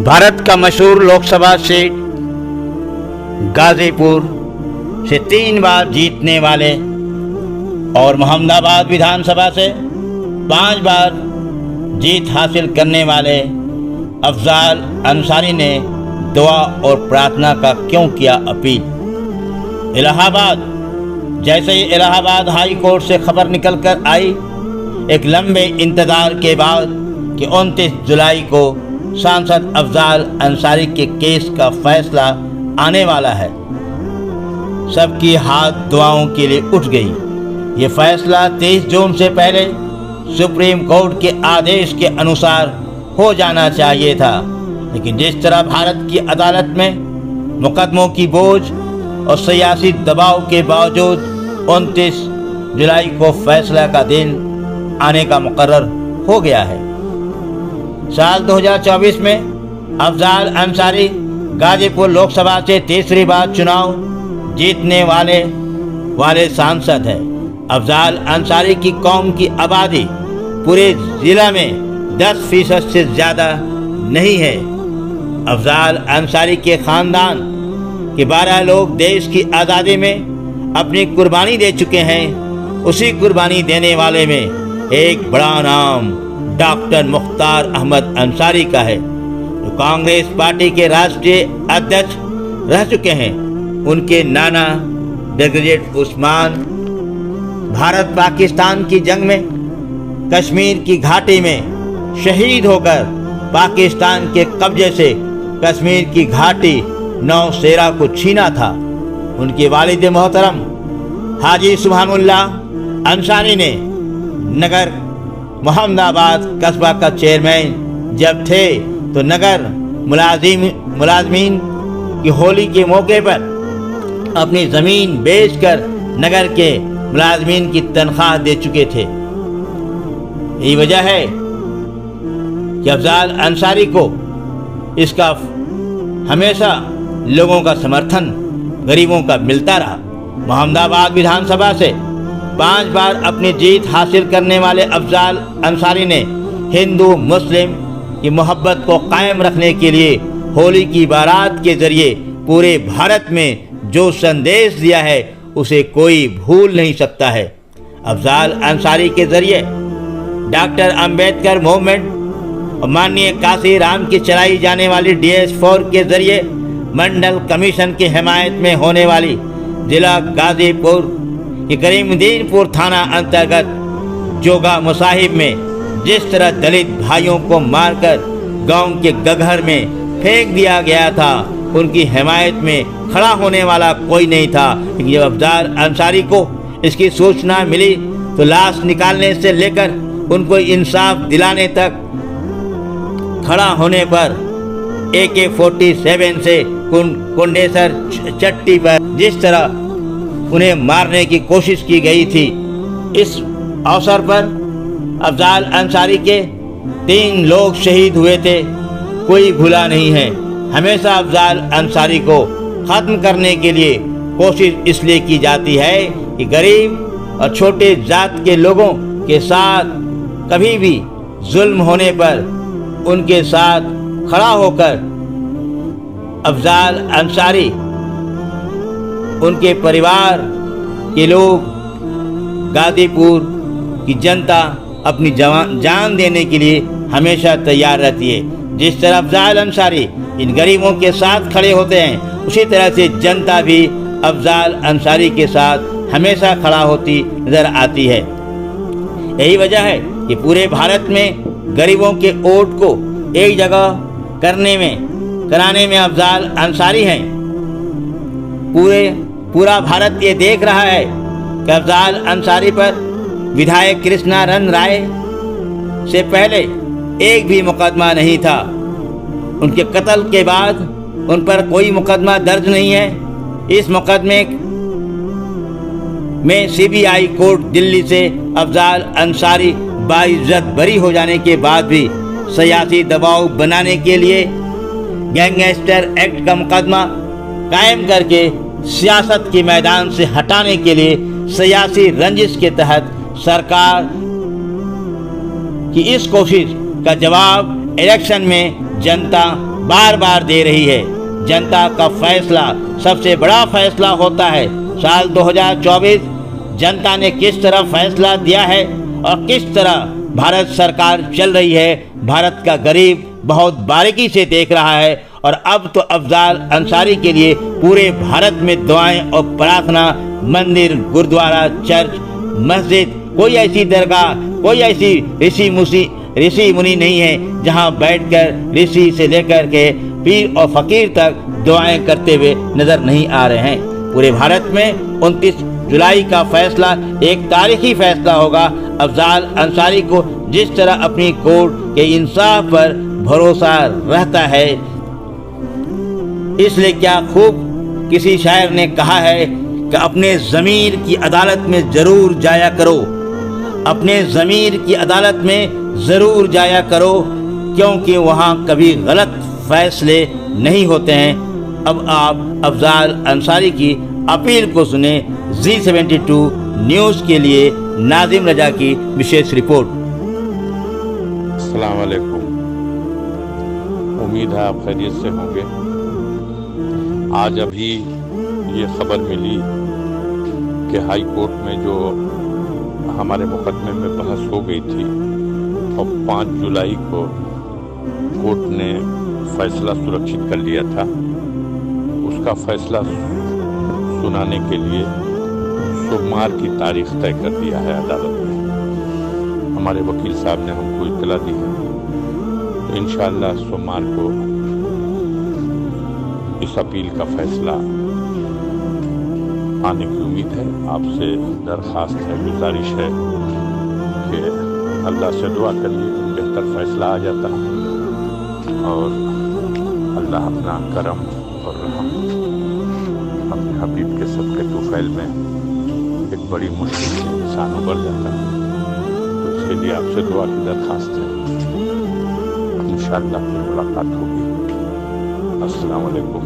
भारत का मशहूर लोकसभा सीट गाजीपुर से 3 बार जीतने वाले और मोहम्मदाबाद विधानसभा से 5 बार जीत हासिल करने वाले अफजाल अंसारी ने दुआ और प्रार्थना का क्यों किया अपील। इलाहाबाद, जैसे ही इलाहाबाद हाई कोर्ट से खबर निकल कर आई एक लंबे इंतजार के बाद कि 29 जुलाई को सांसद अफजाल अंसारी के केस का फैसला आने वाला है, सबकी हाथ दुआओं के लिए उठ गई। ये फैसला 23 जून से पहले सुप्रीम कोर्ट के आदेश के अनुसार हो जाना चाहिए था, लेकिन जिस तरह भारत की अदालत में मुकदमों की बोझ और सियासी दबाव के बावजूद 29 जुलाई को फैसला का दिन आने का मुकर्रर हो गया है। साल 2024 में अफजाल अंसारी गाजीपुर लोकसभा से तीसरी बार चुनाव जीतने वाले सांसद हैं। अफजाल अंसारी की कौम की आबादी पूरे जिला में 10% से ज़्यादा नहीं है। अफजाल अंसारी के ख़ानदान के 12 लोग देश की आज़ादी में अपनी कुर्बानी दे चुके हैं। उसी कुर्बानी देने वाले में एक बड़ा नाम डॉक्टर मुख्तार अहमद अंसारी का है, जो कांग्रेस पार्टी के राष्ट्रीय अध्यक्ष रह चुके हैं। उनके नाना ब्रिगेडियर उस्मान भारत पाकिस्तान की जंग में कश्मीर की घाटी में शहीद होकर पाकिस्तान के कब्जे से कश्मीर की घाटी नौशेरा को छीना था। उनके वालिद मोहतरम हाजी सुभानुल्लाह अंसारी ने नगर मोहम्मदाबाद कस्बा का चेयरमैन जब थे तो नगर मुलाजमीन की होली के मौके पर अपनी ज़मीन बेचकर नगर के मुलाजमीन की तनख्वाह दे चुके थे। यही वजह है कि अफजाल अंसारी को इसका हमेशा लोगों का समर्थन गरीबों का मिलता रहा। मोहम्मदाबाद विधानसभा से 5 बार अपनी जीत हासिल करने वाले अफजाल अंसारी ने हिंदू मुस्लिम की मोहब्बत को कायम रखने के लिए होली की बारात के जरिए पूरे भारत में जो संदेश दिया है उसे कोई भूल नहीं सकता है। अफजाल अंसारी के जरिए डॉक्टर अंबेडकर मूवमेंट और माननीय काशी राम की चलाई जाने वाली DS4 के जरिए मंडल कमीशन की हिमायत में होने वाली जिला गाजीपुर के करीमुद्दीनपुर थाना अंतर्गत जोगा मुसाहिब में जिस तरह दलित भाइयों को मारकर गांव के गघर में फेंक दिया गया था, उनकी हिमायत में खड़ा होने वाला कोई नहीं था। लेकिन जब अफजाल अंसारी को इसकी सूचना मिली तो लाश निकालने से लेकर उनको इंसाफ दिलाने तक खड़ा होने पर AK-47 से कुंडेसर चट्टी पर जिस तरह उन्हें मारने की कोशिश की गई थी, इस अवसर पर अफजाल अंसारी के 3 लोग शहीद हुए थे, कोई भूला नहीं है। हमेशा अफजाल अंसारी को ख़त्म करने के लिए कोशिश इसलिए की जाती है कि गरीब और छोटे जात के लोगों के साथ कभी भी जुल्म होने पर उनके साथ खड़ा होकर अफजाल अंसारी, उनके परिवार के लोग, गाजीपुर की जनता अपनी जान देने के लिए हमेशा तैयार रहती है। जिस तरह अफजाल अंसारी इन गरीबों के साथ खड़े होते हैं, उसी तरह से जनता भी अफजाल अंसारी के साथ हमेशा खड़ा होती नजर आती है। यही वजह है कि पूरे भारत में गरीबों के वोट को एक जगह कराने में अफजाल अंसारी हैं। पूरा भारत ये देख रहा है कि अफजाल अंसारी पर विधायक कृष्णानंद राय से पहले एक भी मुकदमा नहीं था। उनके कत्ल के बाद उन पर कोई मुकदमा दर्ज नहीं है। इस मुकदमे में CBI कोर्ट दिल्ली से अफजाल अंसारी बाइज्जत बरी हो जाने के बाद भी सियासी दबाव बनाने के लिए गैंगस्टर एक्ट का मुकदमा कायम करके सियासत के मैदान से हटाने के लिए सियासी रंजिश के तहत सरकार की इस कोशिश का जवाब इलेक्शन में जनता बार बार दे रही है। जनता का फैसला सबसे बड़ा फैसला होता है। साल 2024 जनता ने किस तरह फैसला दिया है और किस तरह भारत सरकार चल रही है, भारत का गरीब बहुत बारीकी से देख रहा है। और अब तो अफजाल अंसारी के लिए पूरे भारत में दुआएं और प्रार्थना, मंदिर, गुरुद्वारा, चर्च, मस्जिद, कोई ऐसी दरगाह, कोई ऐसी ऋषि मुनि नहीं है जहां बैठकर ऋषि से लेकर के पीर और फकीर तक दुआएं करते हुए नजर नहीं आ रहे हैं। पूरे भारत में 29 जुलाई का फैसला एक तारीखी फैसला होगा। अफजाल अंसारी को जिस तरह अपनी कोर्ट के इंसाफ पर भरोसा रहता है, इसलिए क्या खूब किसी शायर ने कहा है कि अपने ज़मीर की अदालत में ज़रूर जाया करो, अपने ज़मीर की अदालत में ज़रूर जाया करो, क्योंकि वहाँ कभी गलत फैसले नहीं होते हैं। अब आप अफजाल अंसारी की अपील को सुने। G72 न्यूज़ के लिए नाजिम रजा की विशेष रिपोर्ट। अस्सलाम वालेकुम, उम्मीद है आप खैरियत से होंगे। आज अभी ये खबर मिली कि हाई कोर्ट में जो हमारे मुकदमे में बहस हो गई थी और 5 जुलाई को कोर्ट ने फैसला सुरक्षित कर लिया था, उसका फैसला सुनाने के लिए सोमवार की तारीख तय कर दिया है अदालत ने। हमारे वकील साहब ने हमको इत्तला दी है, तो इंशाअल्लाह सोमवार को इस अपील का फैसला आने की उम्मीद है। आपसे दरख्वास्त है, गुजारिश है कि अल्लाह से दुआ करिए कि बेहतर फैसला आ जाता और अल्लाह अपना करम और रहम अपने हबीब के सबके तुफैल में एक बड़ी मुश्किल से इंसान उबर जाता है। तो इसके लिए आपसे दुआ की दरख्वास्त है। इंशाअल्लाह फिर मुलाकात होगी। अस्सलाम वालेकुम।